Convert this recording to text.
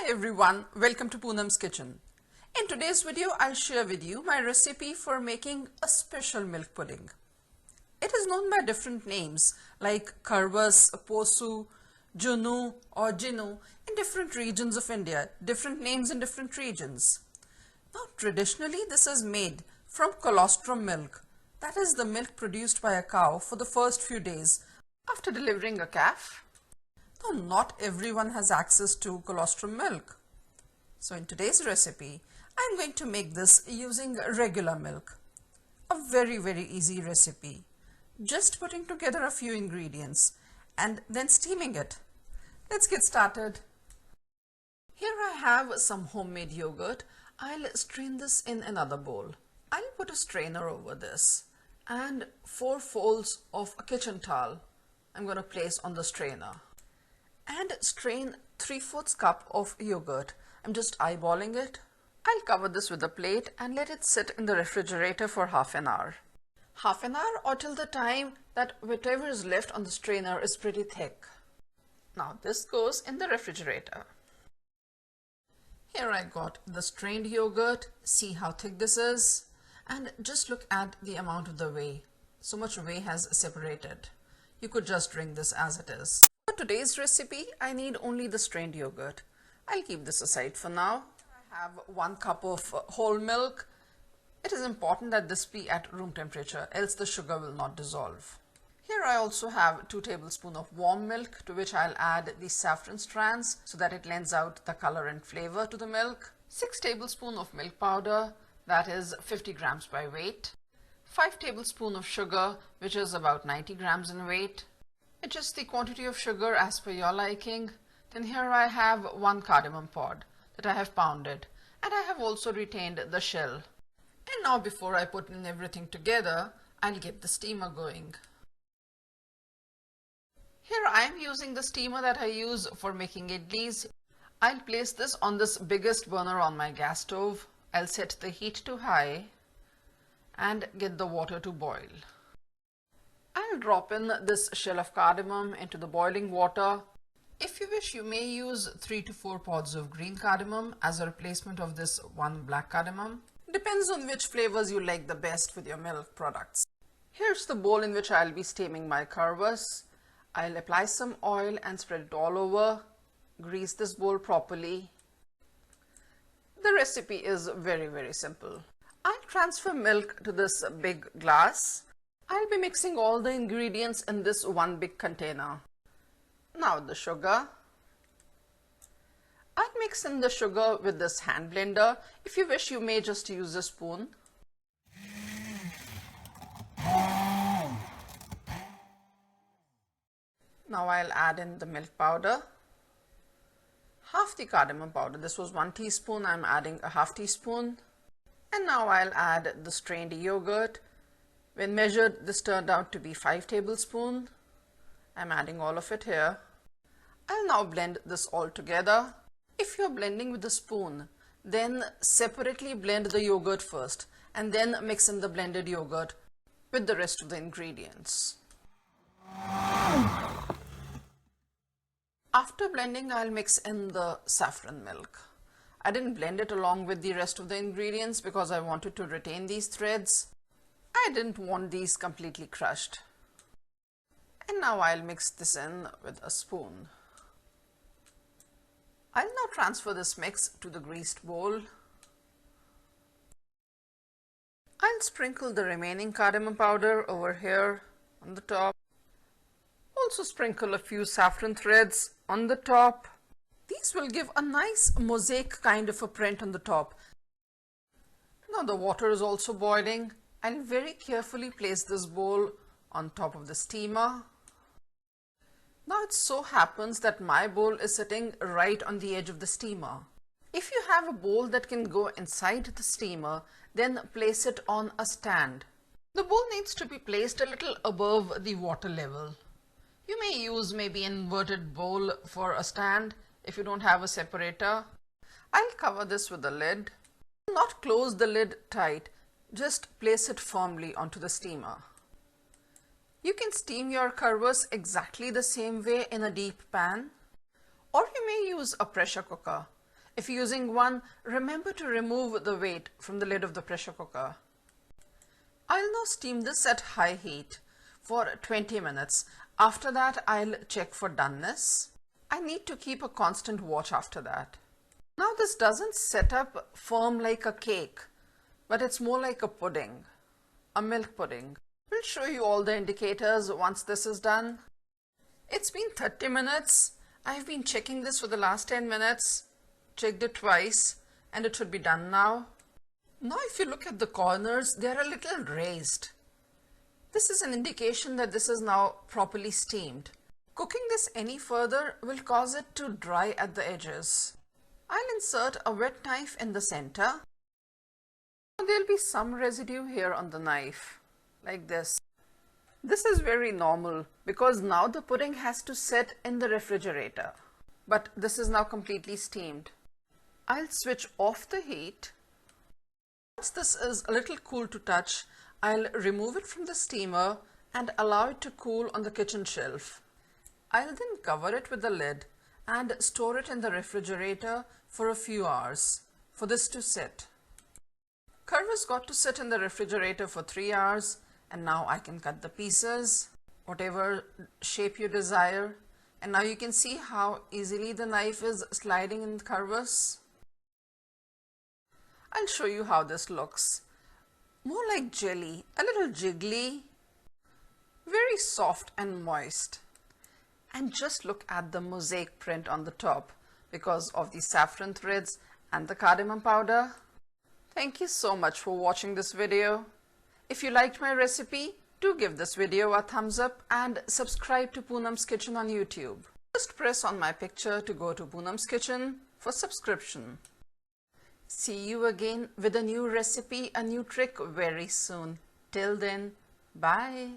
everyone, welcome to Poonam's kitchen. In today's video, I'll share with you my recipe for making a special milk pudding. It is known by different names like Kharwas, posu, junnu or ginnu in different regions of India, different names in different regions. Now traditionally this is made from colostrum milk, that is the milk produced by a cow for the first few days after delivering a calf. Now, not everyone has access to colostrum milk. So in today's recipe, I'm going to make this using regular milk. A very easy recipe. Just putting together a few ingredients and then steaming it. Let's get started. Here I have some homemade yogurt. I'll strain this in another bowl. I'll put a strainer over this and 4 folds of a kitchen towel I'm going to place on the strainer. And strain 3/4 cup of yogurt. I'm just eyeballing it. I'll cover this with a plate and let it sit in the refrigerator for half an hour. Half an hour or till the time that whatever is left on the strainer is pretty thick. Now this goes in the refrigerator. Here I got the strained yogurt. See how thick this is. And just look at the amount of the whey. So much whey has separated. You could just drink this as it is. For today's recipe, I need only the strained yogurt. I'll keep this aside for now. I have 1 cup of whole milk. It is important that this be at room temperature, else the sugar will not dissolve. Here I also have 2 tablespoons of warm milk, to which I'll add the saffron strands so that it lends out the color and flavor to the milk. 6 tablespoons of milk powder, that is 50 grams by weight. 5 tablespoons of sugar, which is about 90 grams in weight. Adjust the quantity of sugar as per your liking. Then here I have 1 cardamom pod that I have pounded, and I have also retained the shell. And now before I put in everything together, I'll get the steamer going. Here I am using the steamer that I use for making idlis. I'll place this on this biggest burner on my gas stove. I'll set the heat to high and get the water to boil. I'll drop in this shell of cardamom into the boiling water. If you wish, you may use 3 to 4 pods of green cardamom as a replacement of this 1 black cardamom. Depends on which flavors you like the best with your milk products. Here's the bowl in which I'll be steaming my kharwas. I'll apply some oil and spread it all over. Grease this bowl properly. The recipe is very simple. I'll transfer milk to this big glass. I'll be mixing all the ingredients in this 1 big container. Now the sugar. I'll mix in the sugar with this hand blender. If you wish, you may just use a spoon. Now I'll add in the milk powder. Half the cardamom powder. This was 1 teaspoon. I'm adding a half teaspoon. And now I'll add the strained yogurt. When measured, this turned out to be 5 tablespoons. I'm adding all of it here. I'll now blend this all together. If you're blending with a spoon, then separately blend the yogurt first and then mix in the blended yogurt with the rest of the ingredients. After blending, I'll mix in the saffron milk. I didn't blend it along with the rest of the ingredients because I wanted to retain these threads. I didn't want these completely crushed. And now I'll mix this in with a spoon. I'll now transfer this mix to the greased bowl. I'll sprinkle the remaining cardamom powder over here on the top. Also sprinkle a few saffron threads on the top. These will give a nice mosaic kind of a print on the top. Now the water is also boiling. I'll very carefully place this bowl on top of the steamer. Now it so happens that my bowl is sitting right on the edge of the steamer. If you have a bowl that can go inside the steamer, then place it on a stand. The bowl needs to be placed a little above the water level. You may use maybe an inverted bowl for a stand if you don't have a separator. I'll cover this with a lid. Not close the lid tight, just place it firmly onto the steamer. You can steam your kharwas exactly the same way in a deep pan, or you may use a pressure cooker. If using one, remember to remove the weight from the lid of the pressure cooker. I'll now steam this at high heat for 20 minutes. After that, I'll check for doneness. I need to keep a constant watch after that. Now this doesn't set up firm like a cake, but it's more like a pudding, a milk pudding. We'll show you all the indicators once this is done. It's been 30 minutes. I've been checking this for the last 10 minutes, checked it twice, and it should be done now. Now if you look at the corners, they're a little raised. This is an indication that this is now properly steamed. Cooking this any further will cause it to dry at the edges. I'll insert a wet knife in the center. There'll be some residue here on the knife, like this. This is very normal because now the pudding has to set in the refrigerator. But this is now completely steamed. I'll switch off the heat. Once this is a little cool to touch, I'll remove it from the steamer and allow it to cool on the kitchen shelf. I'll then cover it with the lid and store it in the refrigerator for a few hours for this to sit. Kharwas got to sit in the refrigerator for 3 hours, and now I can cut the pieces, whatever shape you desire. And now you can see how easily the knife is sliding in the Kharwas. I'll show you how this looks. More like jelly, a little jiggly, very soft and moist. And just look at the mosaic print on the top because of the saffron threads and the cardamom powder. Thank you so much for watching this video. If you liked my recipe, do give this video a thumbs up and subscribe to Poonam's Kitchen on YouTube. Just press on my picture to go to Poonam's Kitchen for subscription. See you again with a new recipe, a new trick very soon. Till then, bye.